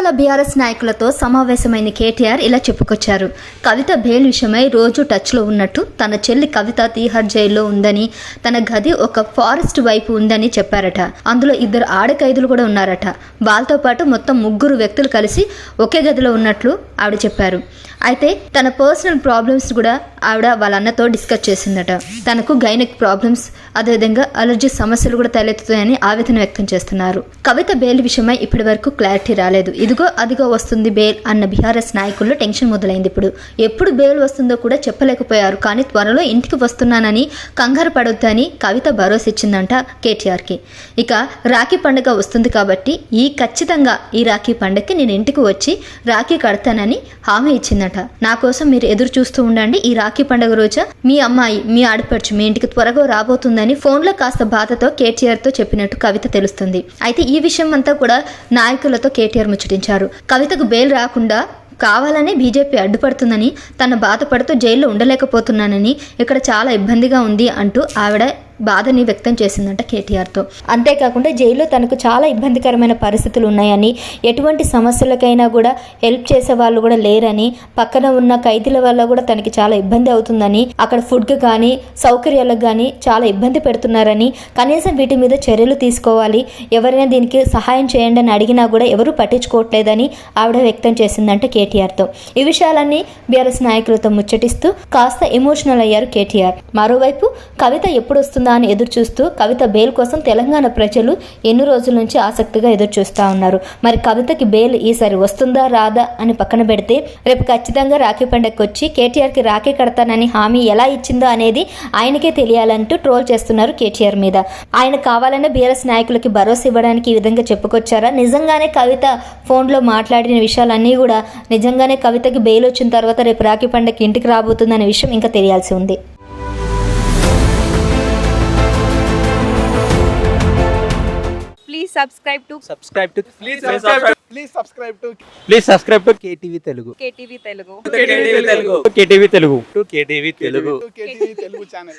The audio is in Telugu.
నంద్యాల బీఆర్ఎస్ నాయకులతో సమావేశమైన కేటీఆర్ ఇలా చెప్పుకొచ్చారు. కవిత బెయిల్ విషయమై రోజు టచ్లో ఉన్నట్టు, తన చెల్లి కవిత తీహార్ జైల్లో ఉందని, తన గది ఒక ఫారెస్ట్ వైపు ఉందని చెప్పారట. అందులో 2 ఆడకైదులు కూడా ఉన్నారట. వాళ్ళతో పాటు మొత్తం 3 వ్యక్తులు కలిసి ఒకే గదిలో ఉన్నట్లు ఆవిడ చెప్పారు. అయితే తన పర్సనల్ ప్రాబ్లమ్స్ కూడా ఆవిడ వాళ్ళ అన్నతో డిస్కస్ చేసిందట. తనకు గైనిక్ ప్రాబ్లమ్స్, అదేవిధంగా అలర్జీ సమస్యలు కూడా తలెత్తుతాయని ఆవేదన వ్యక్తం చేస్తున్నారు. కవిత బెయిల్ విషయమై ఇప్పటి వరకు క్లారిటీ రాలేదు. ఇదిగో అదిగో వస్తుంది బెయిల్ అన్న బీఆర్ఎస్ నాయకుల్లో టెన్షన్ మొదలైంది. ఎప్పుడు బెయిల్ వస్తుందో కూడా చెప్పలేకపోయారు. కానీ త్వరలో ఇంటికి వస్తున్నానని, కంగారు పడొద్దని కవిత భరోసా ఇచ్చిందంట కేటీఆర్కి. ఇక రాఖీ పండుగ వస్తుంది కాబట్టి ఖచ్చితంగా ఈ రాఖీ పండుగకి నేను ఇంటికి వచ్చి రాఖీ కడతానని హామీ ఇచ్చిందట. నా కోసం మీరు ఎదురు చూస్తూ ఉండండి. ఈ రాఖీ పండుగ రోజు మీ అమ్మాయి, మీ ఆడపడుచు మీ ఇంటికి త్వరగా రాబోతుందని ఫోన్లో కాస్త బాధతో కేటీఆర్తో చెప్పినట్టు కవిత తెలుస్తుంది. అయితే ఈ విషయం అంతా కూడా నాయకులతో కేటీఆర్ ముచ్చటించారు. కవితకు బెయిల్ రాకుండా కావాలనే బీజేపీ అడ్డుపడుతుందని, తన బాధపడుతూ జైల్లో ఉండలేకపోతున్నానని, ఇక్కడ చాలా ఇబ్బందిగా ఉంది అంటూ ఆవిడ బాధని వ్యక్తం చేసిందంట కేటీఆర్తో. అంతేకాకుండా జైల్లో తనకు చాలా ఇబ్బందికరమైన పరిస్థితులు ఉన్నాయని, ఎటువంటి సమస్యలకైనా కూడా హెల్ప్ చేసే వాళ్ళు కూడా లేరని, పక్కన ఉన్న ఖైదీల వల్ల కూడా తనకి చాలా ఇబ్బంది అవుతుందని, అక్కడ ఫుడ్కి కానీ సౌకర్యాలకు కానీ చాలా ఇబ్బంది పెడుతున్నారని, కనీసం వీటి మీద చర్యలు తీసుకోవాలి, ఎవరైనా దీనికి సహాయం చేయండి అని అడిగినా కూడా ఎవరూ పట్టించుకోవట్లేదని ఆవిడ వ్యక్తం చేసిందంట కేటీఆర్తో. ఈ విషయాలన్నీ బీఆర్ఎస్ నాయకులతో ముచ్చటిస్తూ కాస్త ఎమోషనల్ అయ్యారు కేటీఆర్. మరోవైపు కవిత ఎప్పుడు వస్తుందా అని ఎదురు చూస్తూ, కవిత బెయిల్ కోసం తెలంగాణ ప్రజలు ఎన్ని రోజుల నుంచి ఆసక్తిగా ఎదురు చూస్తూ ఉన్నారు. మరి కవితకి బెయిల్ ఈసారి వస్తుందా రాదా అని పక్కన పెడితే, రేపు ఖచ్చితంగా రాఖీ పండుగకి వచ్చి కేటీఆర్కి రాఖీ కడతానని హామీ ఎలా ఇచ్చిందో అనేది ఆయనకే తెలియాలంటూ ట్రోల్ చేస్తున్నారు కేటీఆర్ మీద. ఆయన కావాలనే బీఆర్ఎస్ నాయకులకి భరోసా ఇవ్వడానికి ఈ విధంగా చెప్పుకొచ్చారా? నిజంగానే కవిత ఫోన్లో మాట్లాడిన విషయాలన్నీ కూడా నిజంగానే కవితకి బెయిల్ వచ్చిన తర్వాత రేపు రాఖీ పండుగకి ఇంటికి రాబోతుందనే విషయం ఇంకా తెలియాల్సి ఉంది. subscribe to KTV Telugu channel.